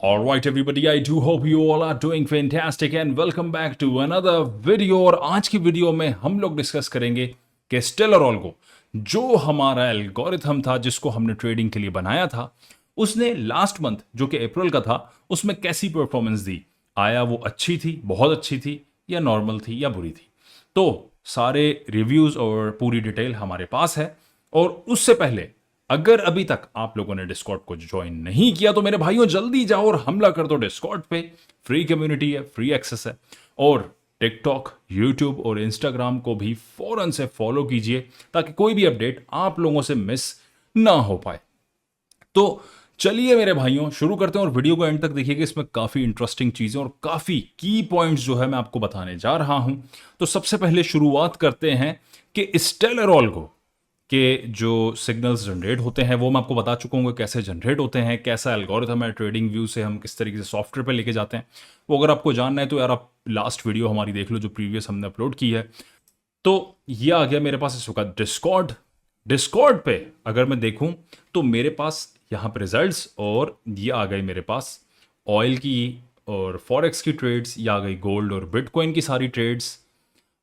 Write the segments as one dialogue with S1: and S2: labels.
S1: All right, everybody, I do hope you all are doing fantastic and welcome back to another video। और आज की video में हम लोग डिस्कस करेंगे कि स्टेलर ऑल्गो जो हमारा एल्गोरिथम था जिसको हमने ट्रेडिंग के लिए बनाया था, उसने लास्ट मंथ जो कि अप्रैल का था उसमें कैसी परफॉर्मेंस दी। आया वो अच्छी थी, बहुत अच्छी थी, या नॉर्मल थी, या बुरी थी। तो सारे रिव्यूज और पूरी डिटेल हमारे पास है। और उससे पहले अगर अभी तक आप लोगों ने डिस्कॉर्ड को ज्वाइन नहीं किया तो मेरे भाइयों जल्दी जाओ और हमला कर दो डिस्कॉर्ड पे। फ्री कम्युनिटी है, फ्री एक्सेस है। और टिकटॉक, यूट्यूब और इंस्टाग्राम को भी फौरन से फॉलो कीजिए ताकि कोई भी अपडेट आप लोगों से मिस ना हो पाए। तो चलिए मेरे भाइयों शुरू करते हैं और वीडियो को एंड तक देखिएगा, इसमें काफी इंटरेस्टिंग चीजें और काफी की पॉइंट्स जो है मैं आपको बताने जा रहा हूं। तो सबसे पहले शुरुआत करते हैं कि स्टेलर ऑल्गो के जो सिग्नल्स जनरेट होते हैं वो मैं आपको बता चुका हूँ कैसे जनरेट होते हैं, कैसा एल्गोरिथम है, ट्रेडिंग व्यू से हम किस तरीके से सॉफ्टवेयर पे लेके जाते हैं। वो अगर आपको जानना है तो यार आप लास्ट वीडियो हमारी देख लो जो प्रीवियस हमने अपलोड की है। तो ये आ गया मेरे पास इस वक्त डिस्कॉर्ड। डिस्कॉर्ड पे अगर मैं देखूं तो मेरे पास यहाँ पे रिजल्ट्स और ये आ गए मेरे पास ऑयल की और फॉरेक्स की ट्रेड्स, ये आ गई गोल्ड और बिटकॉइन की सारी ट्रेड्स।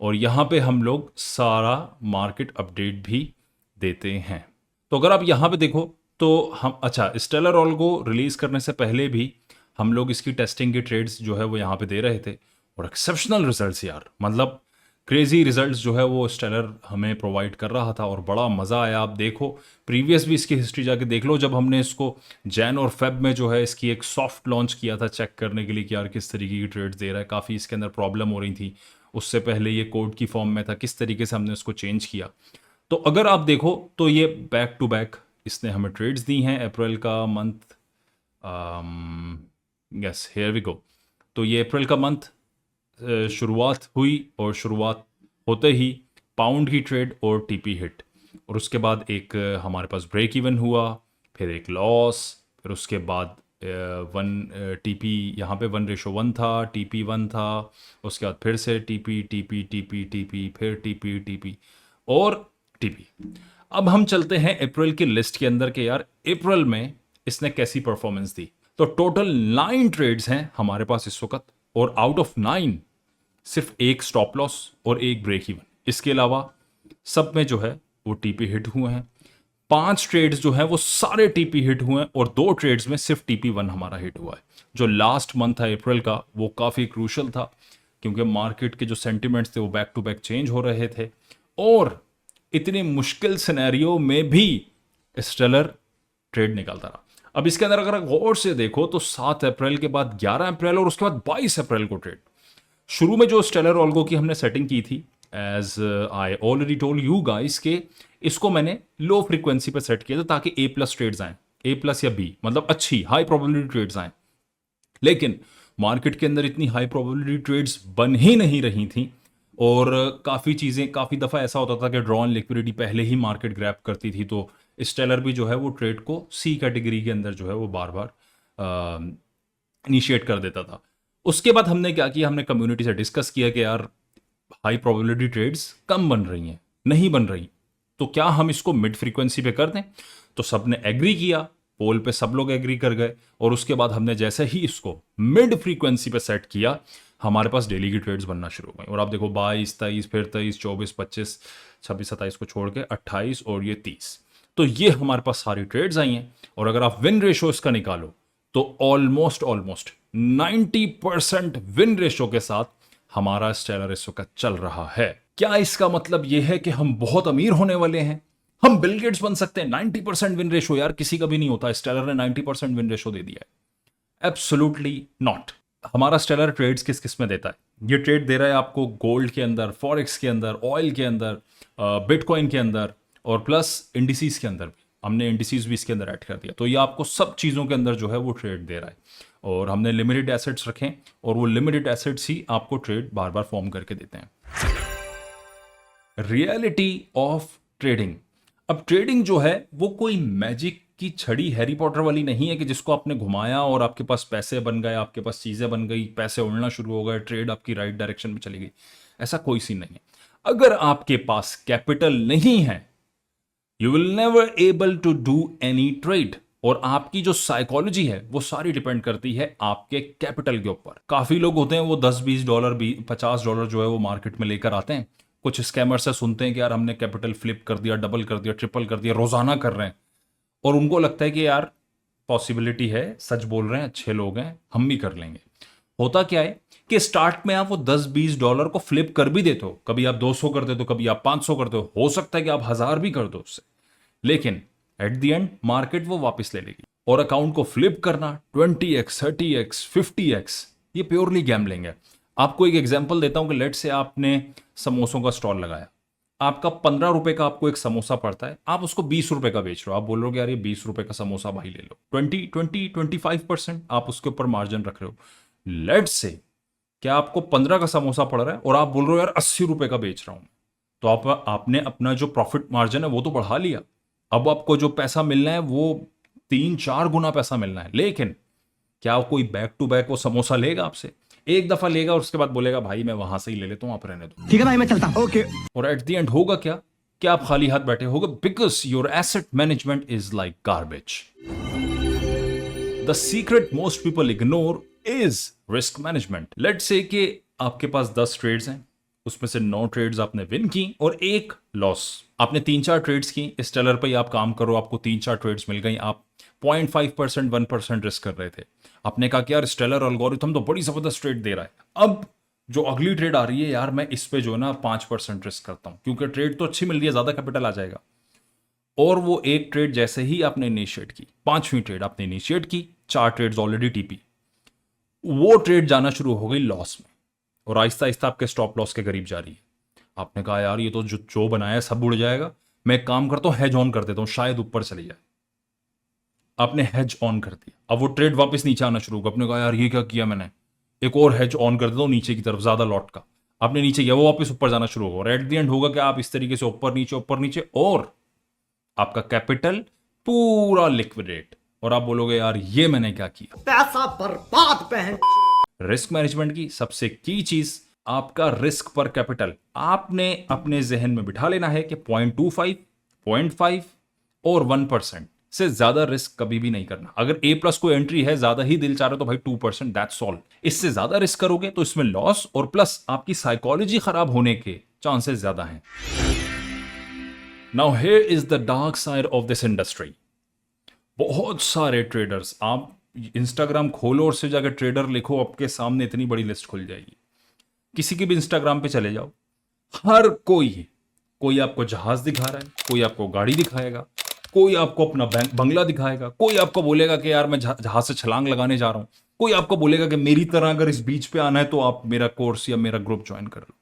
S1: और यहाँ पे हम लोग सारा मार्केट अपडेट भी देते हैं। तो अगर आप यहाँ पे देखो तो हम स्टेलर ऑल्गो रिलीज करने से पहले भी हम लोग इसकी टेस्टिंग के ट्रेड्स जो है वो यहाँ पे दे रहे थे और एक्सेप्शनल रिजल्ट्स यार, मतलब क्रेजी रिजल्ट्स जो है वो स्टेलर हमें प्रोवाइड कर रहा था और बड़ा मज़ा आया। आप देखो प्रीवियस भी इसकी हिस्ट्री जाके देख लो, जब हमने इसको जैन और फेब में जो है इसकी एक सॉफ्ट लॉन्च किया था चेक करने के लिए कि यार किस तरीके की ट्रेड्स दे रहा है, काफ़ी इसके अंदर प्रॉब्लम हो रही थी। उससे पहले ये कोड की फॉर्म में था, किस तरीके से हमने उसको चेंज किया। तो अगर आप देखो तो ये बैक टू बैक इसने हमें ट्रेड्स दी हैं अप्रैल का month. Yes, here we go. तो ये अप्रैल का मंथ शुरुआत हुई और शुरुआत होते ही पाउंड की ट्रेड और टीपी हिट, और उसके बाद एक हमारे पास ब्रेक इवन हुआ, फिर एक लॉस, फिर उसके बाद वन टीपी यहाँ पे 1:1 था, टीपी 1 था, उसके बाद फिर से टीपी टीपी टीपी टीपी फिर टीपी टीपी और टीपी। अब हम चलते हैं अप्रैल की लिस्ट के अंदर के यार अप्रैल में इसने कैसी परफॉर्मेंस दी। तो टोटल 9 ट्रेड्स हैं हमारे पास इस वक्त, और आउट ऑफ 9 सिर्फ एक स्टॉप लॉस और एक ब्रेक इवन, इसके अलावा सब में जो है वो टीपी हिट हुए हैं। 5 ट्रेड्स जो हैं वो सारे टीपी हिट हुए हैं और 2 ट्रेड्स में सिर्फ टीपी 1 हमारा हिट हुआ है। जो लास्ट मंथ था अप्रैल का वो काफ़ी क्रूशल था क्योंकि मार्केट के जो सेंटिमेंट्स थे वो बैक टू बैक चेंज हो रहे थे और इतने मुश्किल सिनेरियो में भी स्टेलर ट्रेड निकालता रहा। अब इसके अंदर अगर गौर से देखो तो 7 अप्रैल के बाद 11 अप्रैल और उसके बाद 22 अप्रैल को ट्रेड। शुरू में जो स्टेलर ऑल्गो की हमने सेटिंग की थी, as I already told you guys के इसको मैंने लो फ्रीक्वेंसी पर सेट किया था ताकि ए प्लस ट्रेड्स आए, ए प्लस या बी मतलब अच्छी हाई प्रोबेबिलिटी ट्रेड्स आए। लेकिन मार्केट के अंदर इतनी हाई प्रोबेबिलिटी ट्रेड्स बन ही नहीं रही थी और काफ़ी चीज़ें, काफ़ी दफ़ा ऐसा होता था कि ड्रॉन लिक्विडिटी पहले ही मार्केट ग्रैब करती थी, तो स्टेलर भी जो है वो ट्रेड को सी कैटेगरी के अंदर जो है वो बार बार इनिशिएट कर देता था। उसके बाद हमने क्या किया, हमने कम्युनिटी से डिस्कस किया कि यार हाई प्रोबेबिलिटी ट्रेड्स कम बन रही हैं, नहीं बन रही, तो क्या हम इसको मिड फ्रीक्वेंसी पे कर दें। तो सबने एग्री किया, पोल पे सब लोग एग्री कर गए और उसके बाद हमने जैसे ही इसको मिड फ्रीक्वेंसी पे सेट किया हमारे पास डेली की ट्रेड्स बनना शुरू हो गई। और आप देखो 22, 23, फिर 23, 24, 25, 26, 27 को छोड़ के 28 और ये 30, तो ये हमारे पास सारी ट्रेड्स आई हैं। और अगर आप विन रेशो इसका निकालो तो ऑलमोस्ट 90% विन रेशो के साथ हमारा स्टेलर इस वक्त चल रहा है। क्या इसका मतलब यह है कि हम बहुत अमीर होने वाले हैं, हम बिल गेट्स बन सकते हैं? 90% विन रेशो यार किसी का भी नहीं होता, स्टेलर ने 90% विन रेशो दे दिया है। Absolutely not. हमारा स्टेलर ट्रेड्स किस किस में देता है? ये ट्रेड दे रहा है आपको गोल्ड के अंदर, फॉरेक्स के अंदर, ऑयल के अंदर, बिटकॉइन के अंदर और प्लस इंडिसीज के अंदर भी। हमने इंडिसीज भी इसके अंदर ऐड कर दिया, तो ये आपको सब चीज़ों के अंदर जो है वो ट्रेड दे रहा है। और हमने लिमिटेड एसेट्स रखे और वो लिमिटेड एसेट्स ही आपको ट्रेड बार बार फॉर्म करके देते हैं। Reality of trading. अब ट्रेडिंग जो है वो कोई मैजिक की छड़ी हैरी पॉटर वाली नहीं है कि जिसको आपने घुमाया और आपके पास पैसे बन गए, आपके पास चीज़ें बन गई, पैसे उड़ना शुरू हो गए, ट्रेड आपकी राइट डायरेक्शन में चली गई। ऐसा कोई सीन नहीं है। अगर आपके पास कैपिटल नहीं है, you will never able to do any trade. और आपकी जो साइकोलॉजी है वो सारी डिपेंड करती है आपके कैपिटल के ऊपर। काफी लोग होते हैं वो $10-20 $50 जो है वो मार्केट में लेकर आते हैं। कुछ स्कैमर से सुनते हैं कि यार हमने कैपिटल फ्लिप कर दिया, डबल कर दिया, ट्रिपल कर दिया, रोजाना कर रहे हैं, और उनको लगता है कि यार पॉसिबिलिटी है, सच बोल रहे हैं, अच्छे लोग हैं, हम भी कर लेंगे। होता क्या है कि स्टार्ट में आप वो $10-20 को फ्लिप कर भी देते हो, कभी आप 200 कर देते हो, कभी आप 500 करते हो सकता है कि आप 1000 भी कर दो उससे, लेकिन एट द एंड मार्केट वो वापस ले लेगी। और अकाउंट को फ्लिप करना 20x 30x 50x, ये प्योरली गैम्बलिंग है। आपको एक एग्जांपल देता हूं कि लेट से आपने समोसों का स्टॉल लगाया, आपका 15 रुपए का आपको एक समोसा पड़ता है, आप उसको 20 रुपए का बेच रहे हो। आप बोल रहे हो कि यार ये 20 रुपए का समोसा भाई ले लो, 25% आप उसके ऊपर मार्जिन रख रहे हो। लेट से क्या आपको 15 का समोसा पड़ रहा है और आप बोल रहे हो यार 80 रुपए का बेच रहा हूं, तो आपने अपना जो प्रॉफिट मार्जिन है वो तो बढ़ा लिया। अब आपको जो पैसा मिलना है वो 3-4 गुना पैसा मिलना है। लेकिन क्या कोई बैक टू बैक वो समोसा लेगा आपसे? एक दफा लेगा और उसके बाद बोलेगा भाई मैं वहां से ही ले लेता हूं, आप रहने दो,
S2: ठीक है भाई मैं चलता हूं। ओके।
S1: और एट द एंड होगा क्या कि आप खाली हाथ बैठे होगे, because your asset management is like garbage. The secret most people ignore is risk management. Let's say कि आपके पास 10 ट्रेड्स हैं, उसमें से 9 ट्रेड्स आपने विन की और एक लॉस। आपने 3-4 ट्रेड्स की, इस टेलर पर ही आप काम करो, आपको 3-4 ट्रेड्स मिल गई, आप 0.5% 1% रिस्क कर रहे थे। आपने कहा कि यार स्टेलर एल्गोरिथम तो बड़ी जबरदस्त ट्रेड दे रहा है, अब जो अगली ट्रेड आ रही है यार मैं इस पे जो है ना 5% रिस्क करता हूं, क्योंकि ट्रेड तो अच्छी मिल रही है, ज्यादा कैपिटल आ जाएगा। और वो एक ट्रेड जैसे ही आपने इनिशिएट की, 5वीं ट्रेड आपने इनिशिएट की, 4 ट्रेड्स ऑलरेडी टीपी, वो ट्रेड जाना शुरू हो गई लॉस में, और आहिस्ता आहिस्ता आपके स्टॉप लॉस के करीब जा रही है। आपने कहा यार ये तो जो बनाया सब उड़ जाएगा, मैं एक काम करता हूं हेज ऑन कर देता हूं, शायद ऊपर चली जाए। आपने हेज ऑन कर दिया, अब वो ट्रेड वापस नीचे आना शुरू होगा। आपने कहा यार ये क्या किया मैंने, एक और हेज ऑन कर देता हूं नीचे की तरफ, ज्यादा लॉट का। आपने नीचे किया, वो वापस ऊपर जाना शुरू होगा, और एट द एंड होगा कि आप इस तरीके से ऊपर नीचे, और आपका कैपिटल पूरा लिक्विडेट, और आप बोलोगे यार ये मैंने क्या किया,
S2: पैसा बर्बाद बहन।
S1: रिस्क मैनेजमेंट की सबसे की चीज आपका रिस्क पर कैपिटल। आपने अपने जहन में बिठा लेना है कि 0.25, 0.5 और 1% से ज्यादा रिस्क कभी भी नहीं करना। अगर A+ को एंट्री है, ज्यादा ही दिल चाह रहे तो भाई 2%, दैट्स ऑल। इससे ज्यादा रिस्क करोगे तो इसमें लॉस और प्लस आपकी साइकोलॉजी खराब होने के चांसेस ज्यादा हैं। Now here is the dark side of this industry. बहुत सारे ट्रेडर्स, आप इंस्टाग्राम खोलो और से जाकर ट्रेडर लिखो, आपके सामने इतनी बड़ी लिस्ट खुल जाएगी। किसी के भी इंस्टाग्राम पे चले जाओ, हर कोई आपको जहाज दिखा रहा है, कोई आपको गाड़ी दिखाएगा, कोई आपको अपना बंगला दिखाएगा, कोई आपको बोलेगा कि यार मैं जहाज से छलांग लगाने जा रहा हूं, कोई आपको बोलेगा कि मेरी तरह अगर इस बीच पे आना है तो आप मेरा कोर्स या मेरा ग्रुप ज्वाइन कर लो।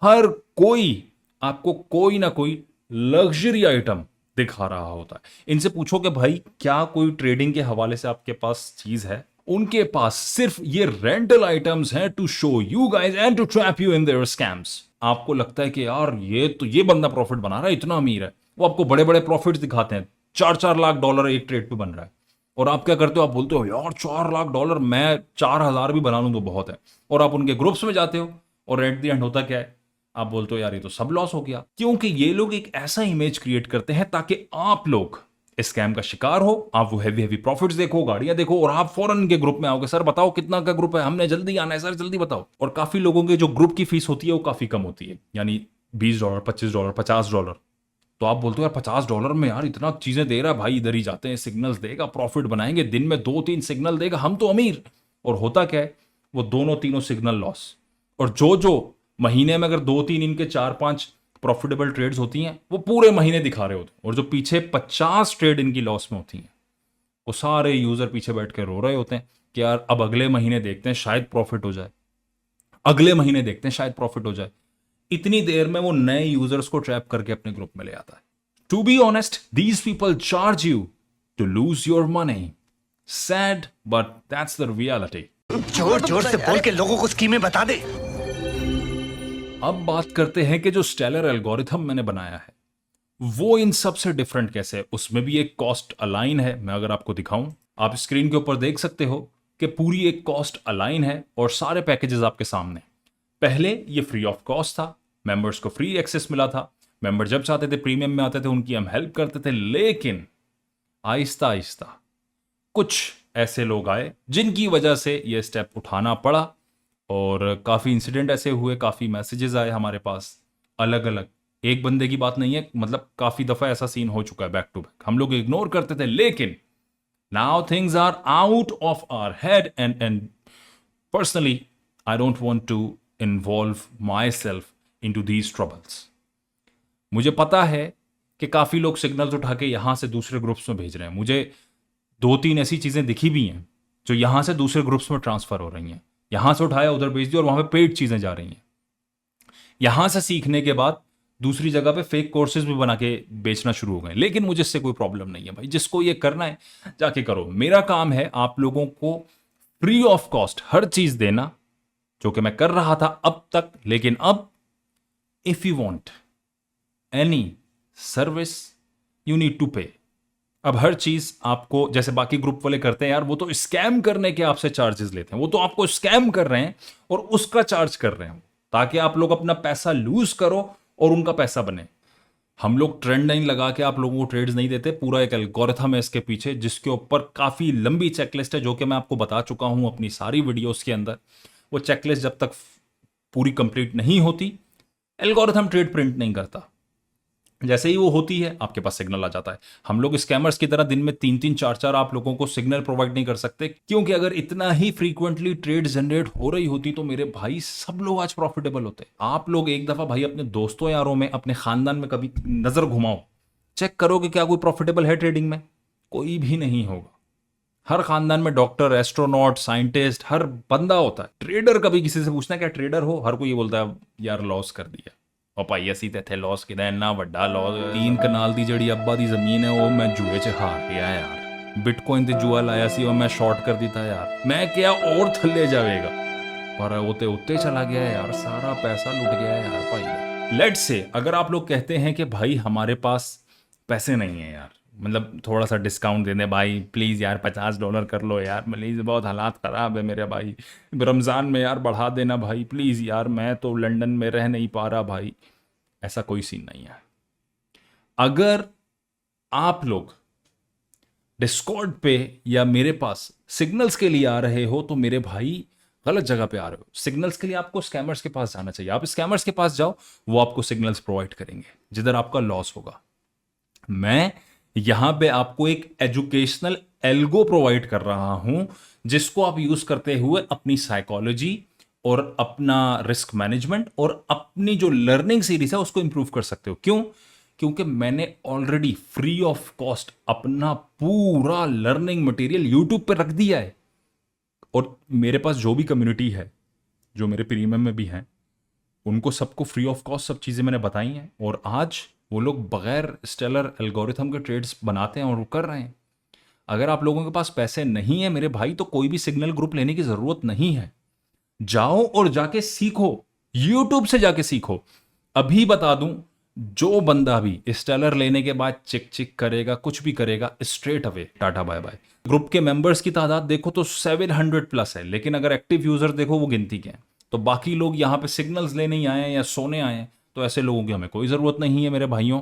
S1: हर कोई आपको कोई ना कोई लग्जरी आइटम दिखा रहा होता है। इनसे पूछो कि भाई क्या कोई ट्रेडिंग के हवाले से आपके पास चीज है? उनके पास सिर्फ ये रेंटल आइटम्स हैं to show you guys and to trap you in their scams. आपको लगता है कि यार ये बंदा प्रॉफिट बना रहा है, इतना अमीर है, वो आपको बड़े बड़े प्रॉफिट्स दिखाते हैं, $4-4 लाख एक ट्रेड पे बन रहा है, और आप क्या करते हो, आप बोलते हो यार $4 लाख, मैं 4000 भी बना लूं तो बहुत है, और आप उनके ग्रुप्स में जाते हो, और एट द एंड होता क्या है, आप बोलते हो यार ये तो सब लॉस हो गया। क्योंकि ये लोग एक ऐसा इमेज क्रिएट करते हैं ताकि आप लोग स्कैम का शिकार हो, आप वो हैवी प्रॉफिट्स देखो, गाड़ियां देखो, और आप फौरन के ग्रुप में आओगे, सर बताओ कितना का ग्रुप है, हमने जल्दी आना है सर, जल्दी बताओ। और काफी लोगों के जो ग्रुप की फीस होती है वो काफी कम होती है, यानी $20, $25, $50। तो आप बोलते हो यार $50 में यार इतना चीजें दे रहा है भाई, इधर ही जाते हैं, सिग्नल्स देगा, प्रॉफिट बनाएंगे, दिन में 2-3 सिग्नल देगा, हम तो अमीर। और होता क्या है, वो दोनों तीनों सिग्नल लॉस। और जो महीने में अगर 2-3 इनके 4-5 प्रॉफिटेबल ट्रेड्स होती हैं, वो पूरे महीने दिखा रहे होते हैं, और जो पीछे 50 ट्रेड इनकी लॉस में होती हैं, वो सारे यूजर पीछे बैठ के रो रहे होते हैं कि यार अब अगले महीने देखते हैं शायद प्रॉफिट हो जाए, अगले महीने देखते हैं शायद प्रॉफिट हो जाए। इतनी देर में वो नए यूजर्स को ट्रैप करके अपने ग्रुप में ले आता है। To be honest, these people charge you to lose your money. Sad but that's the reality.
S2: जोर जोर से बोल के लोगों को स्कीमें बता दे।
S1: अब बात करते हैं कि जो स्टेलर एल्गोरिथम मैंने बनाया है वो इन सब से डिफरेंट कैसे है। उसमें भी एक कॉस्ट अलाइन है, मैं अगर आपको दिखाऊं, आप स्क्रीन के ऊपर देख सकते हो कि पूरी एक कॉस्ट अलाइन है और सारे पैकेजेस आपके सामने। पहले ये फ्री ऑफ कॉस्ट था, मेंबर्स को फ्री एक्सेस मिला था, मेंबर जब चाहते थे प्रीमियम में आते थे, उनकी हम हेल्प करते थे। लेकिन आहिस्ता आहिस्ता कुछ ऐसे लोग आए जिनकी वजह से ये स्टेप उठाना पड़ा, और काफ़ी इंसिडेंट ऐसे हुए, काफ़ी मैसेजेस आए हमारे पास अलग अलग। एक बंदे की बात नहीं है, मतलब काफ़ी दफ़ा ऐसा सीन हो चुका है बैक टू बैक। हम लोग इग्नोर करते थे, लेकिन now things are out of our head, and personally I don't want to involve myself into these troubles. मुझे पता है कि काफ़ी लोग सिग्नल्स उठा के यहाँ से दूसरे ग्रुप्स में भेज रहे हैं। मुझे 2-3 ऐसी चीज़ें दिखी भी हैं जो यहाँ से दूसरे ग्रुप्स में ट्रांसफ़र हो रही हैं। यहाँ से उठाया उधर भेज दिया और वहाँ पे पेड चीज़ें जा रही हैं। यहाँ से सीखने के बाद दूसरी जगह पे फेक कोर्सेज भी बना के बेचना शुरू हो गए। लेकिन मुझे इससे कोई प्रॉब्लम नहीं है भाई, जिसको ये करना है जाके करो। मेरा काम है आप लोगों को फ्री ऑफ कॉस्ट हर चीज़ देना, जो कि मैं कर रहा था अब तक। लेकिन अब if you want any service you need to pay. अब हर चीज आपको, जैसे बाकी ग्रुप वाले करते हैं यार, वो तो स्कैम करने के आपसे चार्जेस लेते हैं। वो तो आपको स्कैम कर रहे हैं और उसका चार्ज कर रहे हैं ताकि आप लोग अपना पैसा लूज करो और उनका पैसा बने। हम लोग ट्रेंड नहीं लगा के आप लोगों को ट्रेड्स नहीं देते। पूरा एक एल्गोरिथम है इसके पीछे, जिसके ऊपर काफी लंबी चेकलिस्ट है, जो कि मैं आपको बता चुका हूं अपनी सारी वीडियोस के अंदर। वो चेकलिस्ट जब तक पूरी कंप्लीट नहीं होती, एल्गोरिथम ट्रेड प्रिंट नहीं करता। जैसे ही वो होती है आपके पास सिग्नल आ जाता है। हम लोग स्कैमर्स की तरह दिन में 3-3 4-4 आप लोगों को सिग्नल प्रोवाइड नहीं कर सकते, क्योंकि अगर इतना ही फ्रीक्वेंटली ट्रेड जनरेट हो रही होती तो मेरे भाई सब लोग आज प्रॉफिटेबल होते। आप लोग एक दफा भाई अपने दोस्तों यारों में, अपने खानदान में कभी नजर घुमाओ, चेक करो कि क्या कोई प्रॉफिटेबल है ट्रेडिंग में। कोई भी नहीं होगा। हर खानदान में डॉक्टर, एस्ट्रोनॉट, साइंटिस्ट, हर बंदा होता है। ट्रेडर कभी किसी से पूछना क्या ट्रेडर हो, हर कोई ये बोलता है यार लॉस कर दिया। और भाई ਅਸੀਂ ਤੇ ਇੱਥੇ लॉस किदा ਇੰਨਾ ਵੱਡਾ लॉस। 3 ਕਨਾਲ ਦੀ ਜਿਹੜੀ ਅੱਬਾ ਦੀ ਜ਼ਮੀਨ ਹੈ ਉਹ ਮੈਂ ਜੂਏ 'ਚ ਹਾਰ ਗਿਆ यार। बिटकॉइन ਤੇ ਜੂਆ ਲਾਇਆ ਸੀ और मैं शॉर्ट कर ਦਿੱਤਾ यार। मैं क्या और थल्ले जाएगा, पर वो ते उत्ते चला गया यार, सारा पैसा लुट गया यार भाई। लेट्स से अगर आप लोग कहते हैं कि भाई हमारे पास पैसे नहीं है यार, मतलब थोड़ा सा डिस्काउंट दे दे भाई प्लीज़ यार, $50 कर लो यार प्लीज़, बहुत हालात ख़राब है मेरे भाई, रमज़ान में यार बढ़ा देना भाई प्लीज़ यार, मैं तो लंदन में रह नहीं पा रहा भाई। ऐसा कोई सीन नहीं है। अगर आप लोग डिस्कॉर्ड पे या मेरे पास सिग्नल्स के लिए आ रहे हो तो मेरे भाई गलत जगह पे आ रहे हो। सिग्नल्स के लिए आपको स्कैमर्स के पास जाना चाहिए। आप स्कैमर्स के पास जाओ, वो आपको सिग्नल्स प्रोवाइड करेंगे जिधर आपका लॉस होगा। मैं यहां पे आपको एक एजुकेशनल एल्गो प्रोवाइड कर रहा हूं, जिसको आप यूज करते हुए अपनी साइकोलॉजी और अपना रिस्क मैनेजमेंट और अपनी जो लर्निंग सीरीज है उसको इंप्रूव कर सकते हो। क्यों? क्योंकि मैंने ऑलरेडी फ्री ऑफ कॉस्ट अपना पूरा लर्निंग मटेरियल यूट्यूब पे रख दिया है। और मेरे पास जो भी कम्युनिटी है, जो मेरे प्रीमियम में भी हैं, उनको सबको फ्री ऑफ कॉस्ट सब चीज़ें मैंने बताई हैं। और आज वो लोग बगैर स्टेलर एल्गोरिथम के ट्रेड्स बनाते हैं और वो कर रहे हैं। अगर आप लोगों के पास पैसे नहीं है मेरे भाई, तो कोई भी सिग्नल ग्रुप लेने की ज़रूरत नहीं है। जाओ और जाके सीखो, यूट्यूब से जाके सीखो। अभी बता दूं, जो बंदा भी स्टेलर लेने के बाद चिक चिक करेगा, कुछ भी करेगा, straight away tata bye bye. Group के मेंबर्स की तादाद देखो तो 700 प्लस है, लेकिन अगर एक्टिव यूजर देखो वो गिनती के हैं। तो बाकी लोग यहाँ पे सिग्नल्स लेने ही आए हैं या सोने आए हैं, तो ऐसे लोगों की हमें कोई ज़रूरत नहीं है मेरे भाइयों।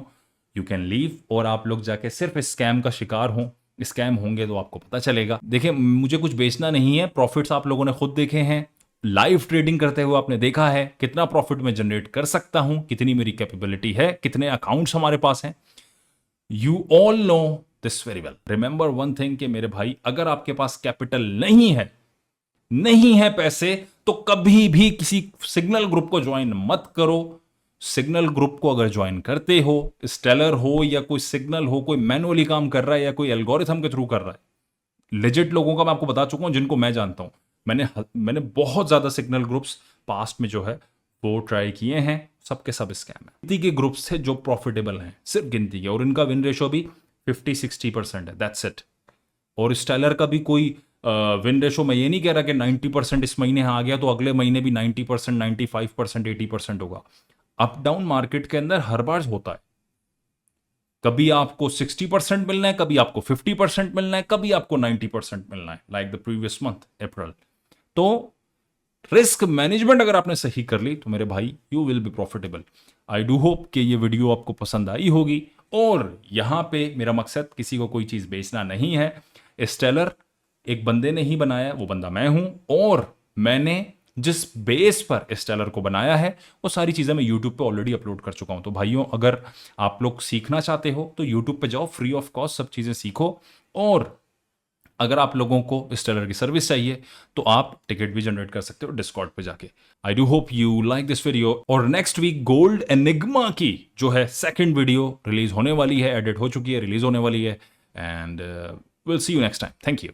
S1: यू कैन लीव और आप लोग जाके सिर्फ स्कैम का शिकार हो। स्कैम होंगे तो आपको पता चलेगा। देखिए, मुझे कुछ बेचना नहीं है, प्रॉफिट्स आप लोगों ने खुद देखे हैं। लाइव ट्रेडिंग करते हुए आपने देखा है कितना प्रॉफिट में जनरेट कर सकता हूं, कितनी मेरी कैपेबिलिटी है, कितने अकाउंट्स हमारे पास हैं। You all know this very well. Remember one thing कि मेरे भाई, अगर आपके पास कैपिटल नहीं है पैसे, तो कभी भी किसी सिग्नल ग्रुप को ज्वाइन मत करो। सिग्नल ग्रुप को अगर ज्वाइन करते हो, स्टेलर हो या कोई सिग्नल हो, कोई मैनुअली काम कर रहा है या कोई एल्गोरिथम के थ्रू कर रहा है, लेजिट लोगों का मैं आपको बता चुका हूं जिनको मैं जानता हूं। मैंने बहुत ज्यादा सिग्नल ग्रुप्स पास्ट में जो है वो ट्राई किए हैं, सबके सब स्कैम है। गिनती के ग्रुप्स थे जो प्रॉफिटेबल हैं, सिर्फ गिनती के, और इनका विन रेशो भी 50-60% है, दैट्स इट। और स्टेलर का भी कोई विन रेशो, मैं ये नहीं कह रहा कि 90% इस महीने आ गया तो अगले महीने भी 90%, 95%, 80% होगा। अप डाउन मार्केट के अंदर हर बार होता है। कभी आपको 60% मिलना है, कभी आपको 50% मिलना है, कभी आपको 90% मिलना है, लाइक द प्रीवियस मंथ अप्रैल। तो रिस्क मैनेजमेंट अगर आपने सही कर ली तो मेरे भाई you will be profitable. I do hope कि ये वीडियो आपको पसंद आई होगी। और यहां पे मेरा मकसद किसी को कोई चीज बेचना नहीं है, स्टेलर एक बंदे ने ही बनाया, वो बंदा मैं हूं, और मैंने जिस बेस पर स्टेलर को बनाया है वो सारी चीज़ें मैं यूट्यूब पे ऑलरेडी अपलोड कर चुका हूं। तो भाइयों, अगर आप लोग सीखना चाहते हो तो यूट्यूब पे जाओ, फ्री ऑफ कॉस्ट सब चीज़ें सीखो। और अगर आप लोगों को स्टेलर की सर्विस चाहिए तो आप टिकट भी जनरेट कर सकते हो डिस्कॉर्ड पे जाके। I do hope you like this video. और नेक्स्ट वीक गोल्ड एनिग्मा की जो है सेकंड वीडियो रिलीज होने वाली है, एडिट हो चुकी है, रिलीज होने वाली है। And will see you next time. Thank you.